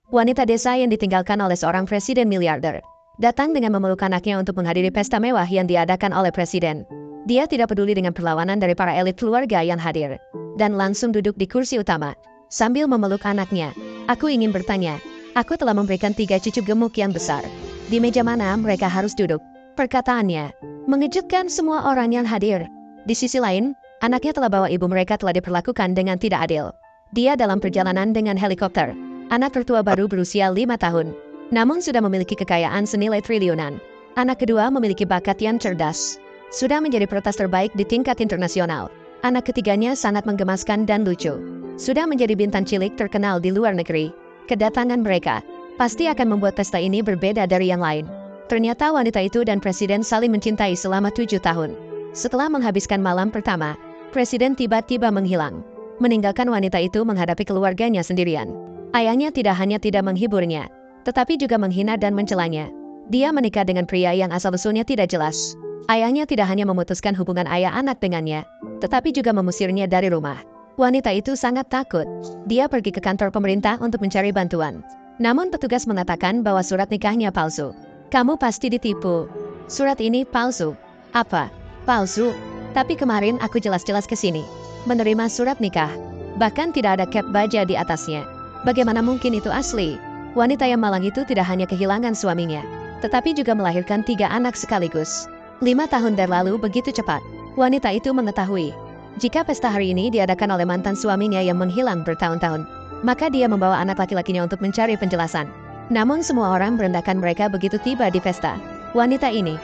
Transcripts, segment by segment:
wanita desa yang ditinggalkan oleh seorang presiden miliarder, datang dengan memeluk anaknya untuk menghadiri pesta mewah yang diadakan oleh presiden. Dia tidak peduli dengan perlawanan dari para elit keluarga yang hadir, dan langsung duduk di kursi utama. Sambil memeluk anaknya, aku ingin bertanya, aku telah memberikan 3 cucu gemuk yang besar. Di meja mana mereka harus duduk? Perkataannya mengejutkan semua orang yang hadir. Di sisi lain, anaknya telah bawa ibu mereka telah diperlakukan dengan tidak adil. Dia dalam perjalanan dengan helikopter. Anak tertua baru berusia 5 tahun, namun sudah memiliki kekayaan senilai triliunan. Anak kedua memiliki bakat yang cerdas, sudah menjadi peretas terbaik di tingkat internasional. Anak ketiganya sangat menggemaskan dan lucu, sudah menjadi bintang cilik terkenal di luar negeri. Kedatangan mereka pasti akan membuat pesta ini berbeda dari yang lain. Ternyata wanita itu dan presiden saling mencintai selama 7 tahun. Setelah menghabiskan malam pertama, presiden tiba-tiba menghilang, meninggalkan wanita itu menghadapi keluarganya sendirian. Ayahnya tidak hanya tidak menghiburnya, tetapi juga menghina dan mencelanya. Dia menikah dengan pria yang asal-usulnya tidak jelas. Ayahnya tidak hanya memutuskan hubungan ayah anak dengannya, tetapi juga mengusirnya dari rumah. Wanita itu sangat takut. Dia pergi ke kantor pemerintah untuk mencari bantuan. Namun petugas mengatakan bahwa surat nikahnya palsu. Kamu pasti ditipu. Surat ini palsu. Apa? Palsu? Tapi kemarin aku jelas-jelas ke sini menerima surat nikah. Bahkan tidak ada cap baja di atasnya. Bagaimana mungkin itu asli? Wanita yang malang itu tidak hanya kehilangan suaminya, tetapi juga melahirkan 3 anak sekaligus. 5 tahun dari lalu begitu cepat. Wanita itu mengetahui, jika pesta hari ini diadakan oleh mantan suaminya yang menghilang bertahun-tahun, maka dia membawa anak laki-lakinya untuk mencari penjelasan. Namun semua orang merendahkan mereka begitu tiba di pesta. Wanita ini,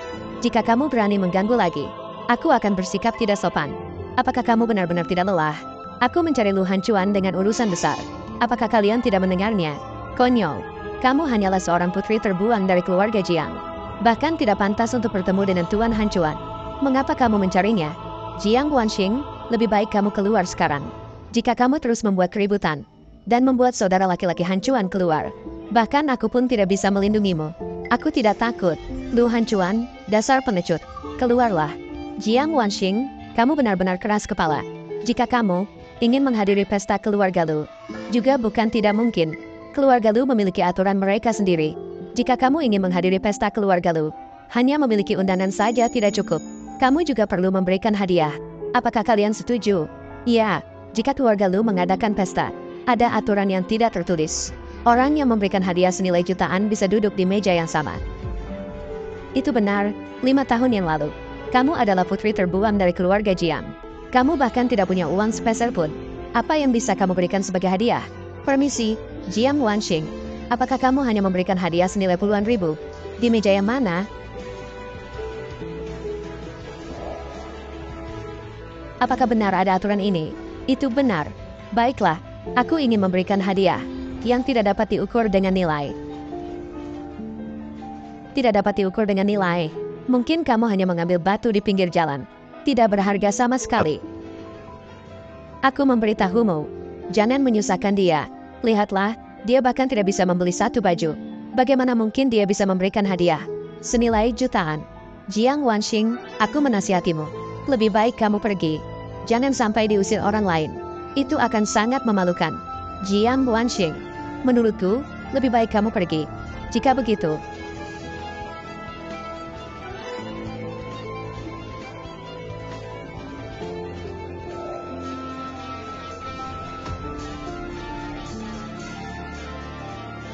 jika kamu berani mengganggu lagi, aku akan bersikap tidak sopan. Apakah kamu benar-benar tidak lelah? Aku mencari luhan cuan dengan urusan besar. Apakah kalian tidak mendengarnya? Konyol. Kamu hanyalah seorang putri terbuang dari keluarga Jiang. Bahkan tidak pantas untuk bertemu dengan Tuan Han Chuan. Mengapa kamu mencarinya? Jiang Wanxing, lebih baik kamu keluar sekarang. Jika kamu terus membuat keributan dan membuat saudara laki-laki Han Chuan keluar, bahkan aku pun tidak bisa melindungimu. Aku tidak takut. Lu Han Chuan, dasar pengecut. Keluarlah. Jiang Wanxing, kamu benar-benar keras kepala. Jika kamu ingin menghadiri pesta keluarga Lu, juga bukan tidak mungkin. Keluarga Lu memiliki aturan mereka sendiri. Jika kamu ingin menghadiri pesta keluarga Lu, hanya memiliki undangan saja tidak cukup. Kamu juga perlu memberikan hadiah. Apakah kalian setuju? Ya, jika keluarga Lu mengadakan pesta, ada aturan yang tidak tertulis. Orang yang memberikan hadiah senilai jutaan bisa duduk di meja yang sama. Itu benar, 5 tahun yang lalu. Kamu adalah putri terbuang dari keluarga Jiang. Kamu bahkan tidak punya uang sepeser pun. Apa yang bisa kamu berikan sebagai hadiah? Permisi, Jiang Wanxing. Apakah kamu hanya memberikan hadiah senilai puluhan ribu? Di meja yang mana? Apakah benar ada aturan ini? Itu benar. Baiklah, aku ingin memberikan hadiah yang tidak dapat diukur dengan nilai. Tidak dapat diukur dengan nilai. Mungkin kamu hanya mengambil batu di pinggir jalan. Tidak berharga sama sekali. Aku memberitahumu, jangan menyusahkan dia. Lihatlah, dia bahkan tidak bisa membeli 1 baju. Bagaimana mungkin dia bisa memberikan hadiah senilai jutaan? Jiang Wanxing, aku menasihatimu. Lebih baik kamu pergi. Jangan sampai diusir orang lain. Itu akan sangat memalukan. Jiang Wanxing, menurutku, lebih baik kamu pergi. Jika begitu,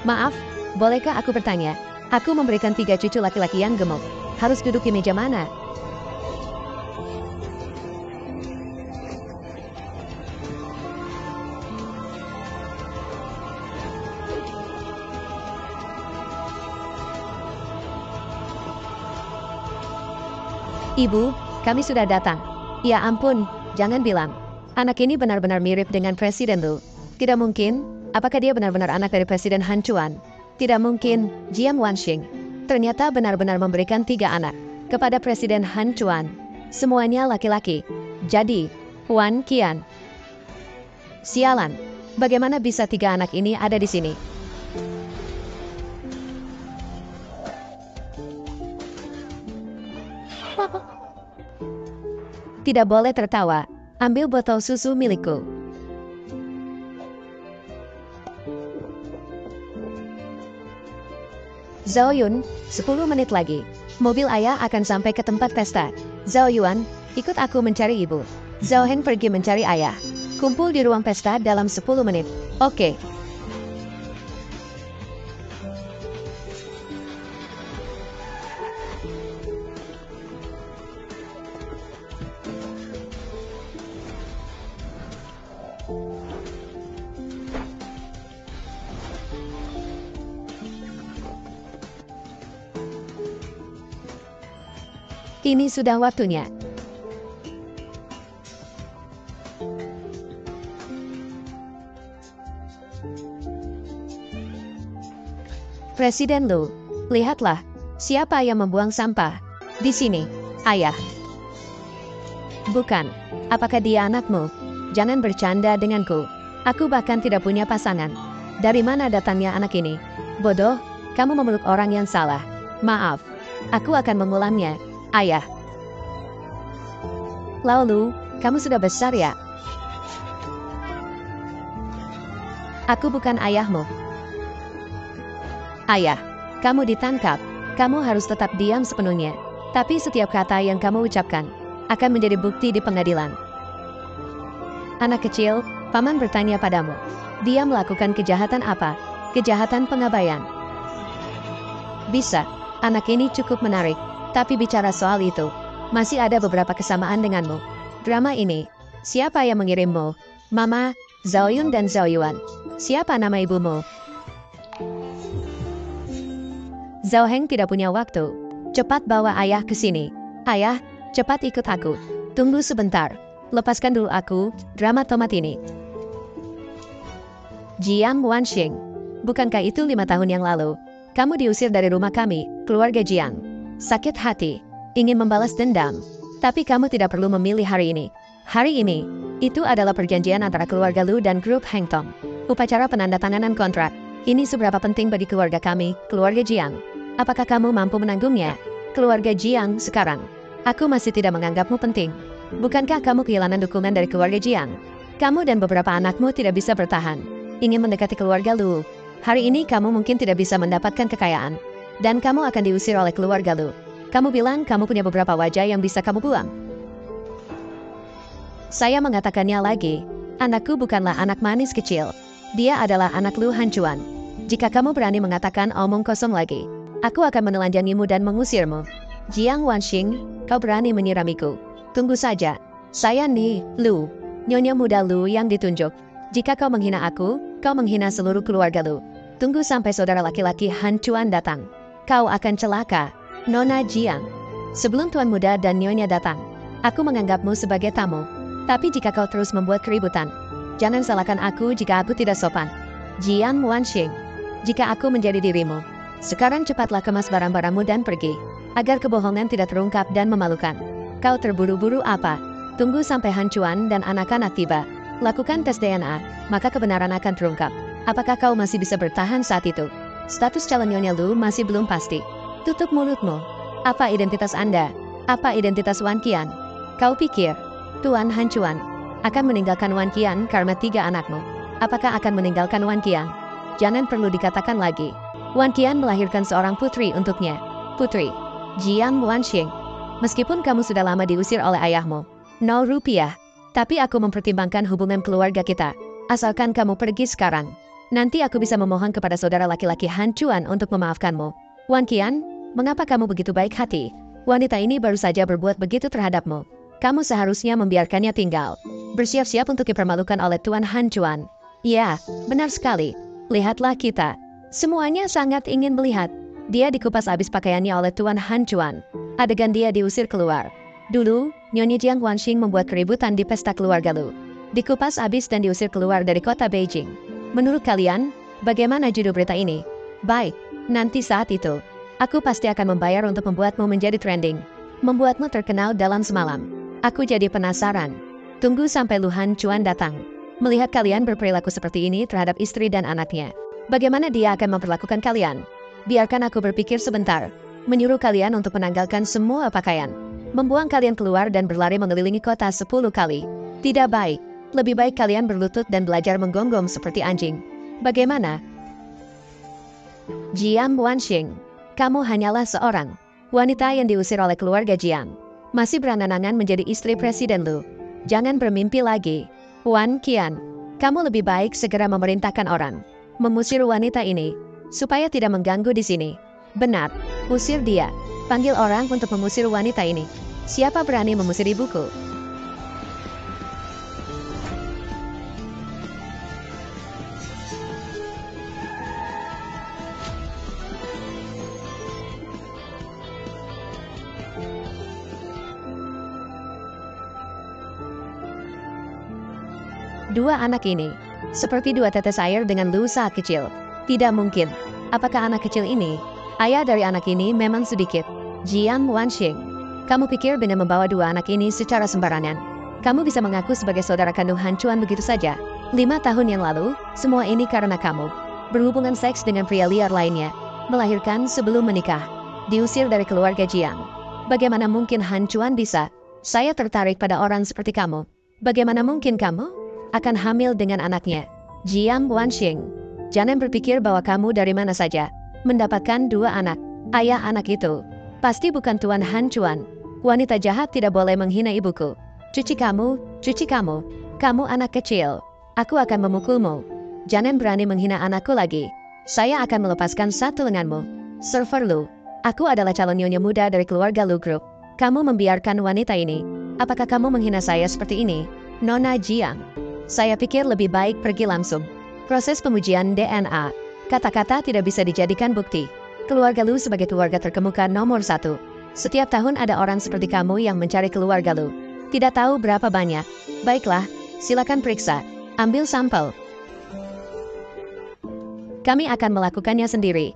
maaf, bolehkah aku bertanya? Aku memberikan 3 cucu laki-laki yang gemuk. Harus duduk di meja mana? Ibu, kami sudah datang. Ya ampun, jangan bilang. Anak ini benar-benar mirip dengan Presiden Lu. Tidak mungkin. Apakah dia benar-benar anak dari Presiden Han Chuan? Tidak mungkin, Jiang Wanxing. Ternyata benar-benar memberikan 3 anak kepada Presiden Han Chuan. Semuanya laki-laki. Jadi, Huan Qian. Sialan, bagaimana bisa 3 anak ini ada di sini? Tidak boleh tertawa. Ambil botol susu milikku. Zhao Yun, 10 menit lagi. Mobil ayah akan sampai ke tempat pesta. Zhao Yuan, ikut aku mencari ibu. Zhao Heng pergi mencari ayah. Kumpul di ruang pesta dalam 10 menit. Oke. Ini sudah waktunya. Presiden Lu, lihatlah, siapa yang membuang sampah? Di sini, ayah. Bukan, apakah dia anakmu? Jangan bercanda denganku. Aku bahkan tidak punya pasangan. Dari mana datangnya anak ini? Bodoh, kamu memeluk orang yang salah. Maaf, aku akan mengulangnya. Ayah. Lalu, kamu sudah besar ya? Aku bukan ayahmu. Ayah, kamu ditangkap. Kamu harus tetap diam sepenuhnya. Tapi setiap kata yang kamu ucapkan akan menjadi bukti di pengadilan. Anak kecil, paman bertanya padamu. Dia melakukan kejahatan apa? Kejahatan pengabaian. Bisa, anak ini cukup menarik. Tapi bicara soal itu, masih ada beberapa kesamaan denganmu. Drama ini, siapa yang mengirimmu? Mama, Zhao Yun dan Zhao Yuan. Siapa nama ibumu? Zhao Heng tidak punya waktu. Cepat bawa ayah ke sini. Ayah, cepat ikut aku. Tunggu sebentar. Lepaskan dulu aku, drama tomat ini. Jiang Wanxing. Bukankah itu 5 tahun yang lalu? Kamu diusir dari rumah kami, keluarga Jiang. Sakit hati, ingin membalas dendam. Tapi kamu tidak perlu memilih hari ini. Hari ini, itu adalah perjanjian antara keluarga Lu dan grup Heng Tong. Upacara penandatanganan kontrak. Ini seberapa penting bagi keluarga kami, keluarga Jiang. Apakah kamu mampu menanggungnya? Keluarga Jiang sekarang. Aku masih tidak menganggapmu penting. Bukankah kamu kehilangan dukungan dari keluarga Jiang? Kamu dan beberapa anakmu tidak bisa bertahan. Ingin mendekati keluarga Lu. Hari ini kamu mungkin tidak bisa mendapatkan kekayaan. Dan kamu akan diusir oleh keluarga Lu. Kamu bilang kamu punya beberapa wajah yang bisa kamu buang. Saya mengatakannya lagi. Anakku bukanlah anak manis kecil. Dia adalah anak Lu Hancuan. Jika kamu berani mengatakan omong kosong lagi, aku akan menelanjangimu dan mengusirmu. Jiang Wanxing, kau berani menyiramiku. Tunggu saja. Saya nih, Lu. Nyonya muda Lu yang ditunjuk. Jika kau menghina aku, kau menghina seluruh keluarga Lu. Tunggu sampai saudara laki-laki Hancuan datang. Kau akan celaka, Nona Jiang. Sebelum Tuan Muda dan Nyonya datang, aku menganggapmu sebagai tamu. Tapi jika kau terus membuat keributan, jangan salahkan aku jika aku tidak sopan. Jiang Wanxing, jika aku menjadi dirimu, sekarang cepatlah kemas barang-barangmu dan pergi, agar kebohongan tidak terungkap dan memalukan. Kau terburu-buru apa? Tunggu sampai Hancuan dan anak-anak tiba. Lakukan tes DNA, maka kebenaran akan terungkap. Apakah kau masih bisa bertahan saat itu? Status calon Nyonya Lu masih belum pasti. Tutup mulutmu. Apa identitas Anda? Apa identitas Wan Qian? Kau pikir, Tuan Hancuan akan meninggalkan Wan Qian karena 3 anakmu? Apakah akan meninggalkan Wan Qian? Jangan perlu dikatakan lagi. Wan Qian melahirkan seorang putri untuknya. Putri, Jiang Wanxing. Meskipun kamu sudah lama diusir oleh ayahmu, 0 rupiah. Tapi aku mempertimbangkan hubungan keluarga kita. Asalkan kamu pergi sekarang. Nanti aku bisa memohon kepada saudara laki-laki Hancuan untuk memaafkanmu. Wan Qian, mengapa kamu begitu baik hati? Wanita ini baru saja berbuat begitu terhadapmu. Kamu seharusnya membiarkannya tinggal. Bersiap-siap untuk dipermalukan oleh Tuan Hancuan. Ya, benar sekali. Lihatlah kita. Semuanya sangat ingin melihat. Dia dikupas habis pakaiannya oleh Tuan Hancuan. Adegan dia diusir keluar. Dulu, Nyonya Jiang Wanxing membuat keributan di pesta keluarga Lu. Dikupas habis dan diusir keluar dari kota Beijing. Menurut kalian, bagaimana judul berita ini? Baik, nanti saat itu, aku pasti akan membayar untuk membuatmu menjadi trending. Membuatmu terkenal dalam semalam. Aku jadi penasaran. Tunggu sampai Lu Hancuan datang. Melihat kalian berperilaku seperti ini terhadap istri dan anaknya. Bagaimana dia akan memperlakukan kalian? Biarkan aku berpikir sebentar. Menyuruh kalian untuk menanggalkan semua pakaian. Membuang kalian keluar dan berlari mengelilingi kota 10 kali. Tidak baik. Lebih baik kalian berlutut dan belajar menggonggong seperti anjing. Bagaimana? Jiang Wanxing, Kamu hanyalah seorang wanita yang diusir oleh keluarga Jiang. Masih berangan-angan menjadi istri Presiden Lu. Jangan bermimpi lagi. Wan Qian, kamu lebih baik segera memerintahkan orang mengusir wanita ini, supaya tidak mengganggu di sini. Benar, usir dia. Panggil orang untuk mengusir wanita ini. Siapa berani mengusir ibuku? Dua anak ini, seperti dua tetes air dengan Lu saat kecil. Tidak mungkin. Apakah anak kecil ini, ayah dari anak ini memang sedikit? Jiang Wanxing, kamu pikir dengan membawa dua anak ini secara sembarangan, kamu bisa mengaku sebagai saudara kandung Han Chuan begitu saja? 5 tahun yang lalu, semua ini karena kamu berhubungan seks dengan pria liar lainnya, melahirkan sebelum menikah, diusir dari keluarga Jiang. Bagaimana mungkin Han Chuan bisa? Saya tertarik pada orang seperti kamu. Bagaimana mungkin kamu akan hamil dengan anaknya? Jiang Wanxing, jangan berpikir bahwa kamu dari mana saja mendapatkan dua anak. Ayah anak itu pasti bukan Tuan Han Chuan. Wanita jahat tidak boleh menghina ibuku. Cuci kamu, kamu anak kecil. Aku akan memukulmu. Jangan berani menghina anakku lagi. Saya akan melepaskan satu lenganmu. Server Lu, aku adalah calon nyonya muda dari keluarga Lu Group. Kamu membiarkan wanita ini. Apakah kamu menghina saya seperti ini, Nona Jiang? Saya pikir lebih baik pergi langsung. Proses pengujian DNA. Kata-kata tidak bisa dijadikan bukti. Keluarga Lu sebagai keluarga terkemuka nomor 1. Setiap tahun ada orang seperti kamu yang mencari keluarga Lu. Tidak tahu berapa banyak. Baiklah, silakan periksa. Ambil sampel. Kami akan melakukannya sendiri.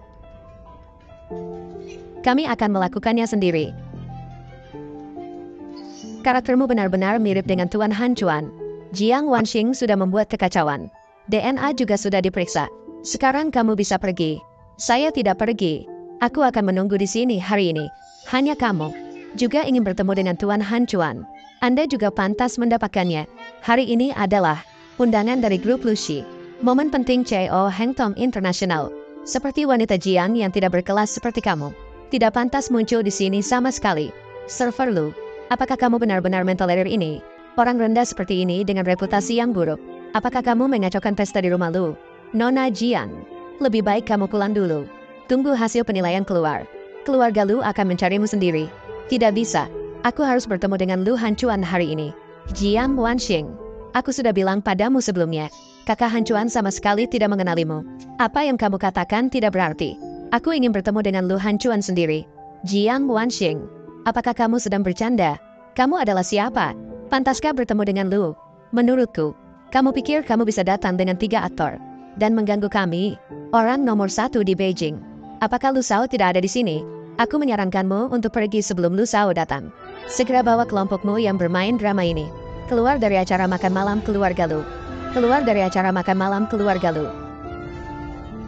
Karaktermu benar-benar mirip dengan Tuan Han Chuan. Jiang Wanxing sudah membuat kekacauan. DNA juga sudah diperiksa. Sekarang kamu bisa pergi. Saya tidak pergi. Aku akan menunggu di sini hari ini. Hanya kamu juga ingin bertemu dengan Tuan Han Chuan. Anda juga pantas mendapatkannya. Hari ini adalah undangan dari grup Luxi. Momen penting CEO Heng Tong International. Seperti wanita Jiang yang tidak berkelas seperti kamu, tidak pantas muncul di sini sama sekali. Server Lu, apakah kamu benar-benar mentolerir ini? Orang rendah seperti ini dengan reputasi yang buruk. Apakah kamu mengacaukan pesta di rumah Lu? Nona Jiang, lebih baik kamu pulang dulu. Tunggu hasil penilaian keluar. Keluarga Lu akan mencarimu sendiri. Tidak bisa. Aku harus bertemu dengan Lu Han Chuan hari ini. Jiang Wanxing, aku sudah bilang padamu sebelumnya. Kakak Han Chuan sama sekali tidak mengenalimu. Apa yang kamu katakan tidak berarti. Aku ingin bertemu dengan Lu Han Chuan sendiri. Jiang Wanxing, apakah kamu sedang bercanda? Kamu adalah siapa? Pantaskah bertemu dengan Lu? Menurutku, kamu pikir kamu bisa datang dengan 3 aktor dan mengganggu kami, orang nomor 1 di Beijing. Apakah Lu Shao tidak ada di sini? Aku menyarankanmu untuk pergi sebelum Lu Shao datang. Segera bawa kelompokmu yang bermain drama ini keluar dari acara makan malam keluarga Lu. Keluar dari acara makan malam keluarga Lu.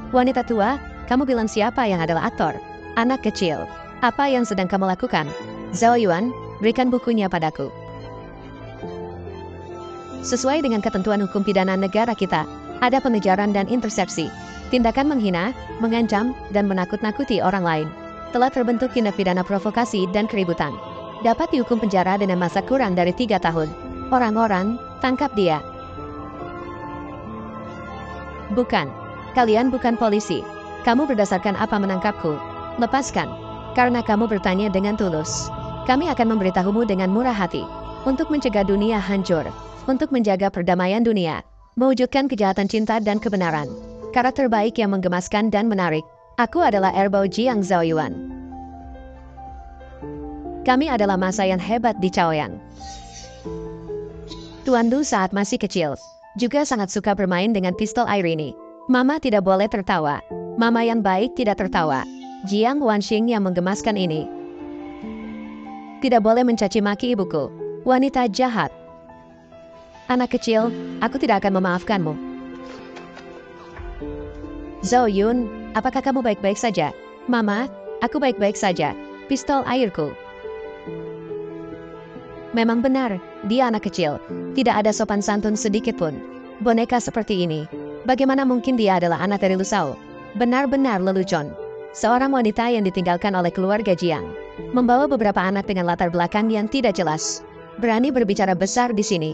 Wanita tua, kamu bilang siapa yang adalah aktor? Anak kecil. Apa yang sedang kamu lakukan? Zhao Yuan, berikan bukunya padaku. Sesuai dengan ketentuan hukum pidana negara kita, ada pengejaran dan intersepsi. Tindakan menghina, mengancam, dan menakut-nakuti orang lain telah terbentuk tindak pidana provokasi dan keributan. Dapat dihukum penjara dengan masa kurang dari 3 tahun. Orang-orang, tangkap dia. Bukan. Kalian bukan polisi. Kamu berdasarkan apa menangkapku? Lepaskan. Karena kamu bertanya dengan tulus. Kami akan memberitahumu dengan murah hati. Untuk mencegah dunia hancur. Untuk menjaga perdamaian dunia. Mewujudkan kejahatan cinta dan kebenaran. Karakter baik yang menggemaskan dan menarik. Aku adalah Erbao Jiang Zhao Yuan. Kami adalah masa yang hebat di Chaoyang. Tuan Lu saat masih kecil juga sangat suka bermain dengan pistol air ini. Mama tidak boleh tertawa. Mama yang baik tidak tertawa. Jiang Wanxing yang menggemaskan ini tidak boleh mencaci maki ibuku. Wanita jahat. Anak kecil, aku tidak akan memaafkanmu. Zhao Yun, apakah kamu baik-baik saja? Mama, aku baik-baik saja. Pistol airku. Memang benar, dia anak kecil. Tidak ada sopan santun sedikit pun. Boneka seperti ini. Bagaimana mungkin dia adalah anak dari Lu Shao? Benar-benar lelucon. seorang wanita yang ditinggalkan oleh keluarga Jiang, membawa beberapa anak dengan latar belakang yang tidak jelas, berani berbicara besar di sini.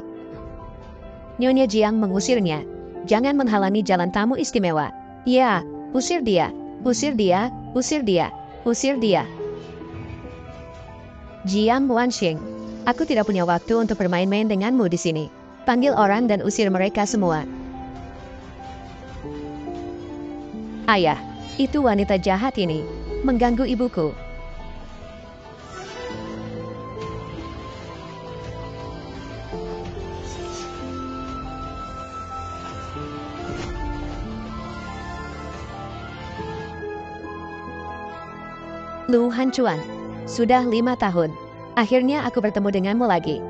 Nyonya Jiang mengusirnya. Jangan menghalangi jalan tamu istimewa. Ya, usir dia, usir dia, usir dia, usir dia. Jiang Wanxing, aku tidak punya waktu untuk bermain-main denganmu di sini. Panggil orang dan usir mereka semua. Ayah, itu wanita jahat ini, mengganggu ibuku. Lu Hanchuan, sudah 5 tahun. Akhirnya aku bertemu denganmu lagi.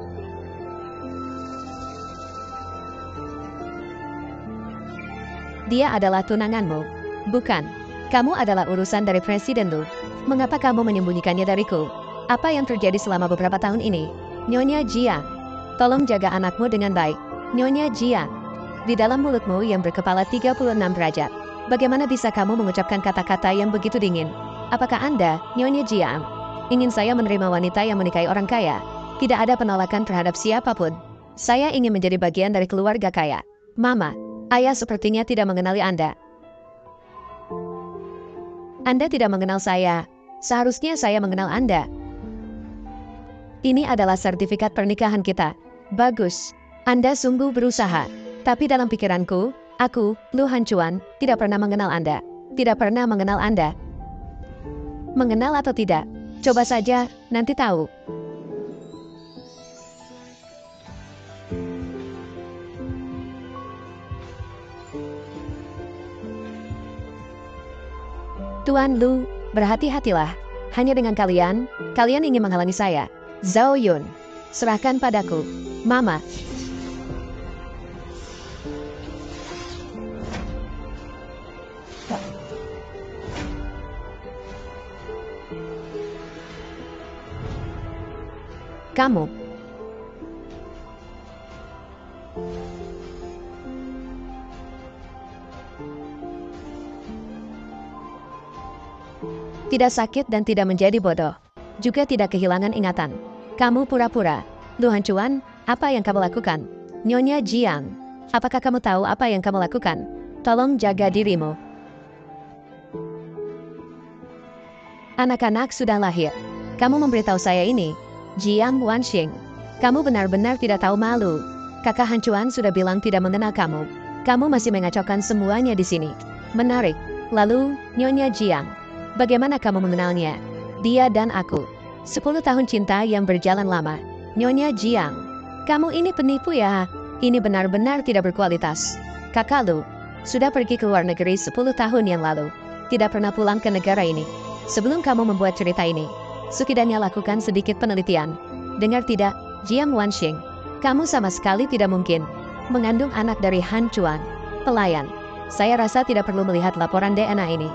Dia adalah tunanganmu. Bukan. Kamu adalah urusan dari Presiden Lu. Mengapa kamu menyembunyikannya dariku? Apa yang terjadi selama beberapa tahun ini? Nyonya Jiang, tolong jaga anakmu dengan baik. Nyonya Jiang, di dalam mulutmu yang berkepala 36 derajat, bagaimana bisa kamu mengucapkan kata-kata yang begitu dingin? Apakah Anda, Nyonya Jiang, ingin saya menerima wanita yang menikahi orang kaya? Tidak ada penolakan terhadap siapapun. Saya ingin menjadi bagian dari keluarga kaya. Mama, ayah sepertinya tidak mengenali Anda. Anda tidak mengenal saya. Seharusnya saya mengenal Anda. Ini adalah sertifikat pernikahan kita. Bagus. Anda sungguh berusaha. Tapi dalam pikiranku, aku, Lu Hanchuan, tidak pernah mengenal Anda. Tidak pernah mengenal Anda. Mengenal atau tidak? Coba saja, nanti tahu. Tuan Lu, berhati-hatilah. Hanya dengan kalian ingin menghalangi saya. Zhao Yun, serahkan padaku. Mama. Kamu. Tidak sakit dan tidak menjadi bodoh. Juga tidak kehilangan ingatan. Kamu pura-pura. Lu Hanchuan, apa yang kamu lakukan? Nyonya Jiang, apakah kamu tahu apa yang kamu lakukan? Tolong jaga dirimu. Anak-anak sudah lahir. Kamu memberitahu saya ini. Jiang Wanxing, kamu benar-benar tidak tahu malu. Kakak Hanchuan sudah bilang tidak mengenal kamu. Kamu masih mengacaukan semuanya di sini. Menarik. Lalu, Nyonya Jiang, bagaimana kamu mengenalnya? Dia dan aku. 10 tahun cinta yang berjalan lama. Nyonya Jiang, kamu ini penipu ya. Ini benar-benar tidak berkualitas. Kakak Lu sudah pergi ke luar negeri 10 tahun yang lalu. Tidak pernah pulang ke negara ini. Sebelum kamu membuat cerita ini, setidaknya lakukan sedikit penelitian. Dengar tidak, Jiang Wanxing, kamu sama sekali tidak mungkin mengandung anak dari Hanchuan, pelayan. Saya rasa tidak perlu melihat laporan DNA ini.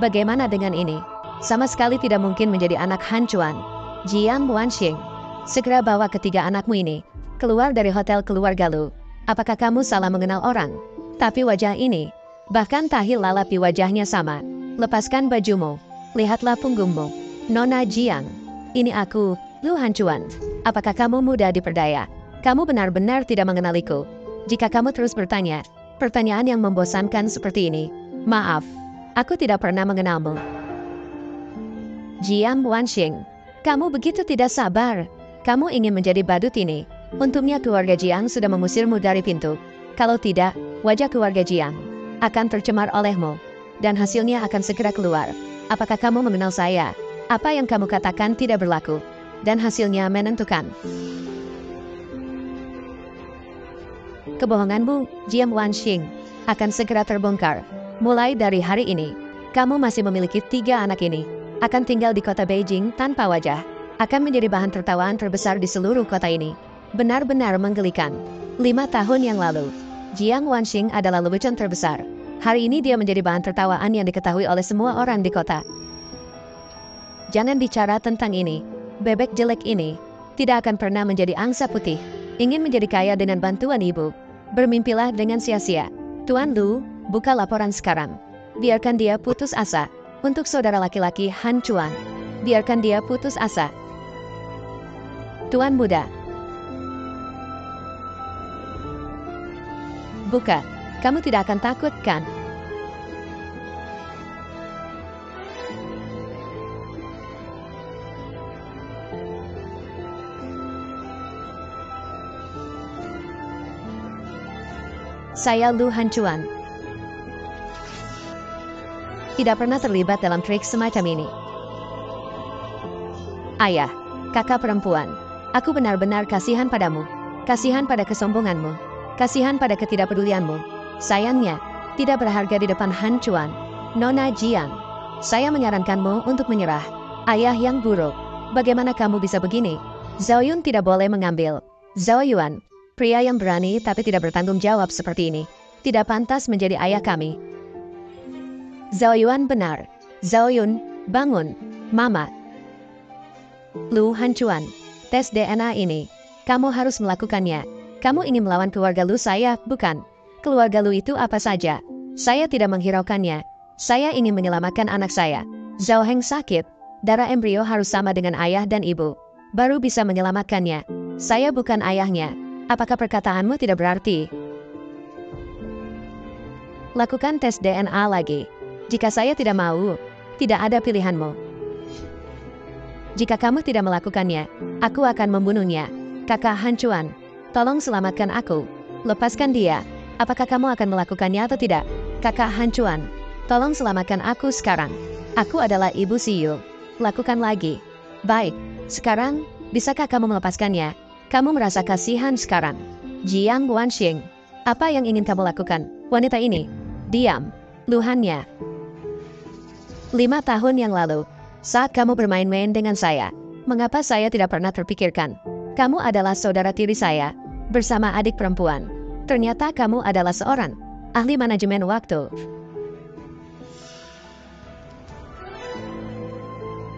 Bagaimana dengan ini? Sama sekali tidak mungkin menjadi anak Hanchuan. Jiang Wanxing, segera bawa ketiga anakmu ini keluar dari hotel keluarga Lu. Apakah kamu salah mengenal orang? Tapi wajah ini, bahkan tahi lalap di wajahnya sama. Lepaskan bajumu, lihatlah punggungmu. Nona Jiang, ini aku, Lu Hanchuan. Apakah kamu mudah diperdaya? Kamu benar-benar tidak mengenaliku. Jika kamu terus bertanya pertanyaan yang membosankan seperti ini, maaf, aku tidak pernah mengenalmu. Jiang Wanxing, kamu begitu tidak sabar. Kamu ingin menjadi badut ini. Untungnya keluarga Jiang sudah mengusirmu dari pintu. Kalau tidak, wajah keluarga Jiang akan tercemar olehmu. Dan hasilnya akan segera keluar. Apakah kamu mengenal saya? Apa yang kamu katakan tidak berlaku, dan hasilnya menentukan. Kebohonganmu, Jiang Wanxing, akan segera terbongkar. Mulai dari hari ini, kamu masih memiliki 3 anak ini. Akan tinggal di kota Beijing tanpa wajah. Akan menjadi bahan tertawaan terbesar di seluruh kota ini. Benar-benar menggelikan. 5 tahun yang lalu, Jiang Wanxing adalah lelucon terbesar. Hari ini dia menjadi bahan tertawaan yang diketahui oleh semua orang di kota. Jangan bicara tentang ini. Bebek jelek ini tidak akan pernah menjadi angsa putih. Ingin menjadi kaya dengan bantuan ibu. Bermimpilah dengan sia-sia. Tuan Lu, buka laporan sekarang. Biarkan dia putus asa Untuk saudara laki-laki Han Chuan, biarkan dia putus asa. Tuan muda. Buka, kamu tidak akan takut kan? Saya Lu Han Chuan. Tidak pernah terlibat dalam trik semacam ini. Ayah, kakak perempuan, aku benar-benar kasihan padamu. Kasihan pada kesombonganmu. Kasihan pada ketidakpedulianmu. Sayangnya, tidak berharga di depan Han Chuan. Nona Jiang, saya menyarankanmu untuk menyerah. Ayah yang buruk, bagaimana kamu bisa begini? Zhao Yun tidak boleh mengambil. Zhao Yuan, pria yang berani tapi tidak bertanggung jawab seperti ini, tidak pantas menjadi ayah kami. Zhao Yuan benar. Zhao Yun, bangun. Mama. Lu Han Chuan, tes DNA ini. Kamu harus melakukannya. Kamu ingin melawan keluarga Lu saya, bukan? Keluarga Lu itu apa saja? Saya tidak menghiraukannya. Saya ingin menyelamatkan anak saya. Zhao Heng sakit. Darah embrio harus sama dengan ayah dan ibu. Baru bisa menyelamatkannya. Saya bukan ayahnya. Apakah perkataanmu tidak berarti? Lakukan tes DNA lagi. Jika saya tidak mau, tidak ada pilihanmu. Jika kamu tidak melakukannya, aku akan membunuhnya. Kakak Han Chuan, tolong selamatkan aku. Lepaskan dia. Apakah kamu akan melakukannya atau tidak? Kakak Han Chuan, tolong selamatkan aku sekarang. Aku adalah ibu Siyu. Lakukan lagi. Baik, sekarang, bisakah kamu melepaskannya? Kamu merasa kasihan sekarang. Jiang Wanxing, apa yang ingin kamu lakukan? Wanita ini, diam. Luhannya. 5 tahun yang lalu, saat kamu bermain-main dengan saya, mengapa saya tidak pernah terpikirkan? Kamu adalah saudara tiri saya, bersama adik perempuan. Ternyata kamu adalah seorang ahli manajemen waktu.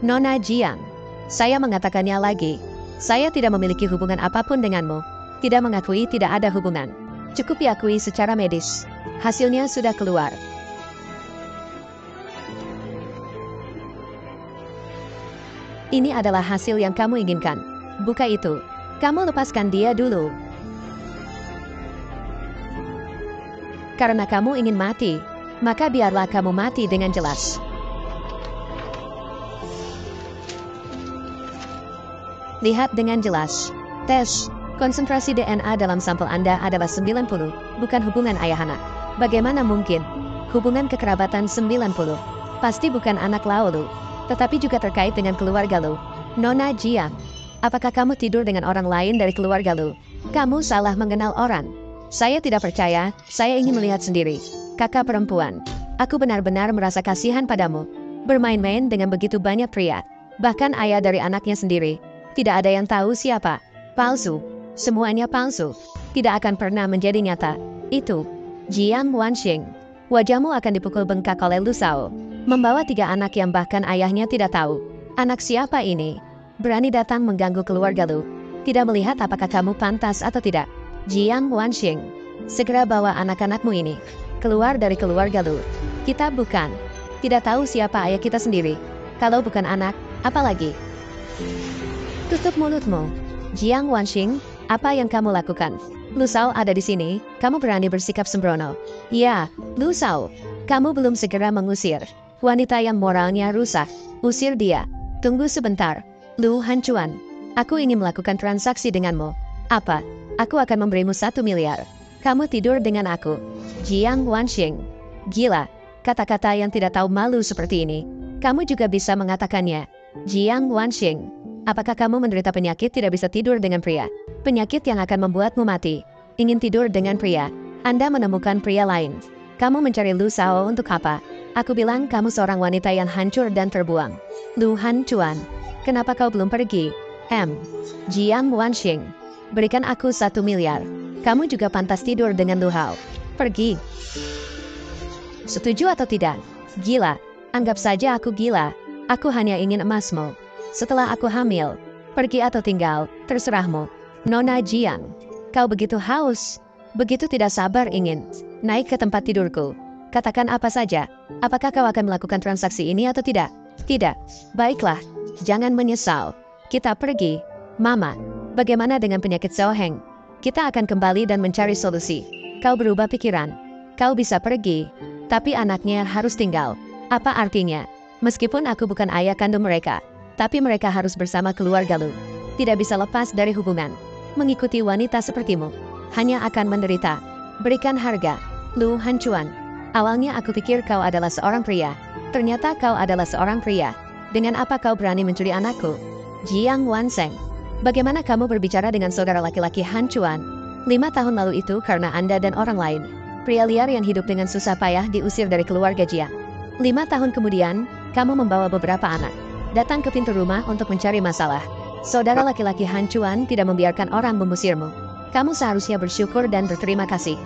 Nona Jiang, saya mengatakannya lagi. Saya tidak memiliki hubungan apapun denganmu. Tidak mengakui tidak ada hubungan. Cukup diakui secara medis. Hasilnya sudah keluar. Ini adalah hasil yang kamu inginkan. Buka itu. Kamu lepaskan dia dulu. Karena kamu ingin mati, maka biarlah kamu mati dengan jelas. Lihat dengan jelas. Tes. Konsentrasi DNA dalam sampel Anda adalah 90, bukan hubungan ayah anak. Bagaimana mungkin? Hubungan kekerabatan 90. Pasti bukan anak Laolu. Tetapi juga terkait dengan keluarga Lu. Nona Jiang, apakah kamu tidur dengan orang lain dari keluarga Lu? Kamu salah mengenal orang. Saya tidak percaya, saya ingin melihat sendiri. Kakak perempuan, aku benar-benar merasa kasihan padamu. Bermain-main dengan begitu banyak pria. Bahkan ayah dari anaknya sendiri. Tidak ada yang tahu siapa. Palsu. Semuanya palsu. Tidak akan pernah menjadi nyata. Itu. Jiang Wanxing. Wajahmu akan dipukul bengkak oleh Lu Shao. Membawa 3 anak yang bahkan ayahnya tidak tahu. Anak siapa ini? Berani datang mengganggu keluarga Lu. Tidak melihat apakah kamu pantas atau tidak. Jiang Wanxing, segera bawa anak-anakmu ini keluar dari keluarga Lu. Kita bukan. Tidak tahu siapa ayah kita sendiri. Kalau bukan anak, apa lagi? Tutup mulutmu. Jiang Wanxing, apa yang kamu lakukan? Lu Shao ada di sini, kamu berani bersikap sembrono. Ya, Lu Shao, kamu belum segera mengusir wanita yang moralnya rusak. Usir dia. Tunggu sebentar. Lu Han Chuan, aku ingin melakukan transaksi denganmu. Apa? Aku akan memberimu 1 miliar. Kamu tidur dengan aku. Jiang Wanxing. Gila, kata-kata yang tidak tahu malu seperti ini. Kamu juga bisa mengatakannya. Jiang Wanxing, apakah kamu menderita penyakit tidak bisa tidur dengan pria? Penyakit yang akan membuatmu mati. Ingin tidur dengan pria. Anda menemukan pria lain. Kamu mencari Lu Shao untuk apa? Aku bilang kamu seorang wanita yang hancur dan terbuang. Lu Han Chuan, kenapa kau belum pergi? Jiang Wanxing, berikan aku 1 miliar. Kamu juga pantas tidur dengan Lu Hao. Pergi. Setuju atau tidak? Gila. Anggap saja aku gila. Aku hanya ingin emasmu. Setelah aku hamil, pergi atau tinggal, terserahmu. Nona Jiang, kau begitu haus, begitu tidak sabar ingin naik ke tempat tidurku. Katakan apa saja. Apakah kau akan melakukan transaksi ini atau tidak? Tidak. Baiklah. Jangan menyesal. Kita pergi. Mama, bagaimana dengan penyakit Xiao Heng? Kita akan kembali dan mencari solusi. Kau berubah pikiran. Kau bisa pergi. Tapi anaknya harus tinggal. Apa artinya? Meskipun aku bukan ayah kandung mereka, tapi mereka harus bersama keluarga Lu. Tidak bisa lepas dari hubungan. Mengikuti wanita sepertimu hanya akan menderita. Berikan harga. Lu Hancuan. Awalnya aku pikir kau adalah seorang pria. Ternyata kau adalah seorang pria. Dengan apa kau berani mencuri anakku? Jiang Wanseng. Bagaimana kamu berbicara dengan saudara laki-laki Hancuan? 5 tahun lalu itu karena Anda dan orang lain. Pria liar yang hidup dengan susah payah diusir dari keluarga Jiang. 5 tahun kemudian, kamu membawa beberapa anak. Datang ke pintu rumah untuk mencari masalah. Saudara laki-laki Hancuan tidak membiarkan orang mengusirmu. Kamu seharusnya bersyukur dan berterima kasih.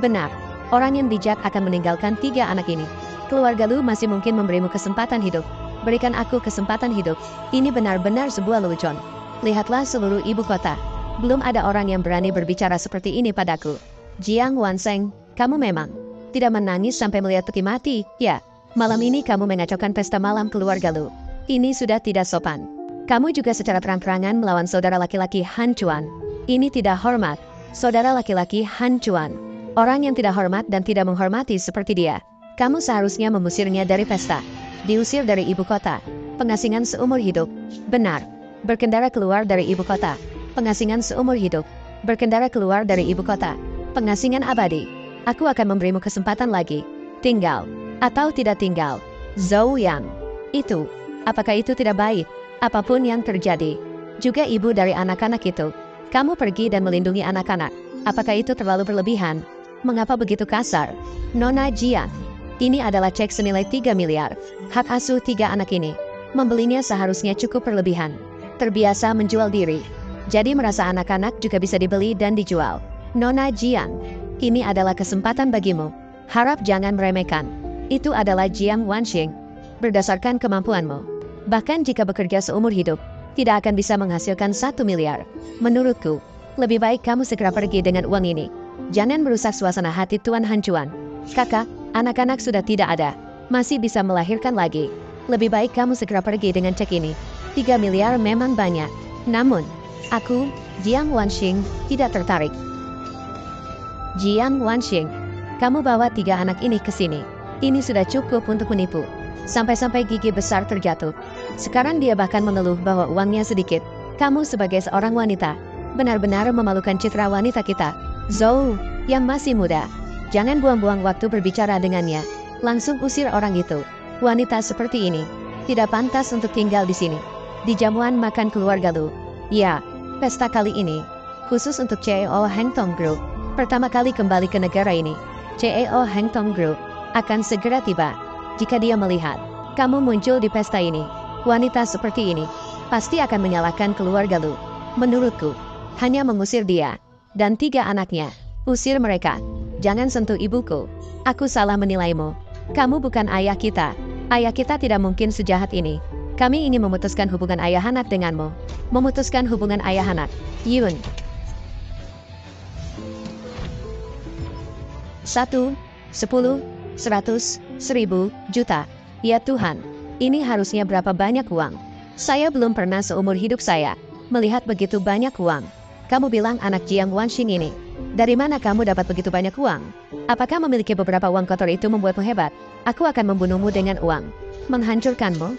Benar. Orang yang bijak akan meninggalkan 3 anak ini. Keluarga Lu masih mungkin memberimu kesempatan hidup. Berikan aku kesempatan hidup. Ini benar-benar sebuah lelucon. Lihatlah seluruh ibu kota. Belum ada orang yang berani berbicara seperti ini padaku. Jiang Wanseng, kamu memang tidak menangis sampai melihat peti mati, ya? Malam ini kamu mengacaukan pesta malam keluarga Lu. Ini sudah tidak sopan. Kamu juga secara terang-terangan melawan saudara laki-laki Hancuan. Ini tidak hormat. Saudara laki-laki Hancuan. Orang yang tidak hormat dan tidak menghormati seperti dia. Kamu seharusnya mengusirnya dari pesta. Diusir dari ibu kota. Pengasingan seumur hidup. Benar. Berkendara keluar dari ibu kota. Pengasingan seumur hidup. Berkendara keluar dari ibu kota. Pengasingan abadi. Aku akan memberimu kesempatan lagi. Tinggal. Atau tidak tinggal. Zhou Yan. Itu. Apakah itu tidak baik? Apapun yang terjadi. Juga ibu dari anak-anak itu. Kamu pergi dan melindungi anak-anak. Apakah itu terlalu berlebihan? Mengapa begitu kasar? Nona Jian. Ini adalah cek senilai 3 miliar. Hak asuh 3 anak ini. Membelinya seharusnya cukup berlebihan. Terbiasa menjual diri. Jadi merasa anak-anak juga bisa dibeli dan dijual. Nona Jian. Ini adalah kesempatan bagimu. Harap jangan meremehkan. Itu adalah Jiang Wanxing. Berdasarkan kemampuanmu. Bahkan jika bekerja seumur hidup, tidak akan bisa menghasilkan 1 miliar. Menurutku, lebih baik kamu segera pergi dengan uang ini. Jangan merusak suasana hati Tuan Hancuan. Kakak, anak-anak sudah tidak ada. Masih bisa melahirkan lagi. Lebih baik kamu segera pergi dengan cek ini. 3 miliar memang banyak. Namun, aku, Jiang Wanxing, tidak tertarik. Jiang Wanxing, kamu bawa 3 anak ini ke sini. Ini sudah cukup untuk menipu. Sampai-sampai gigi besar terjatuh. Sekarang dia bahkan mengeluh bahwa uangnya sedikit. Kamu sebagai seorang wanita, benar-benar memalukan citra wanita kita. Zhou, yang masih muda. Jangan buang-buang waktu berbicara dengannya. Langsung usir orang itu. Wanita seperti ini tidak pantas untuk tinggal di sini. Di jamuan makan keluarga Lu. Ya, pesta kali ini khusus untuk CEO Hengtong Group. Pertama kali kembali ke negara ini. CEO Hengtong Group akan segera tiba. Jika dia melihat kamu muncul di pesta ini, wanita seperti ini pasti akan menyalahkan keluarga Lu. Menurutku, hanya mengusir dia dan 3 anaknya. Usir mereka. Jangan sentuh ibuku. Aku salah menilaimu. Kamu bukan ayah kita. Ayah kita tidak mungkin sejahat ini. Kami ingin memutuskan hubungan ayah anak denganmu. Memutuskan hubungan ayah anak. Yun. 1, 10, 100, 1000, juta. Ya Tuhan, ini harusnya berapa banyak uang? Saya belum pernah seumur hidup saya melihat begitu banyak uang. Kamu bilang anak Jiang Wanxing ini. Dari mana kamu dapat begitu banyak uang? Apakah memiliki beberapa uang kotor itu membuatmu hebat? Aku akan membunuhmu dengan uang. Menghancurkanmu.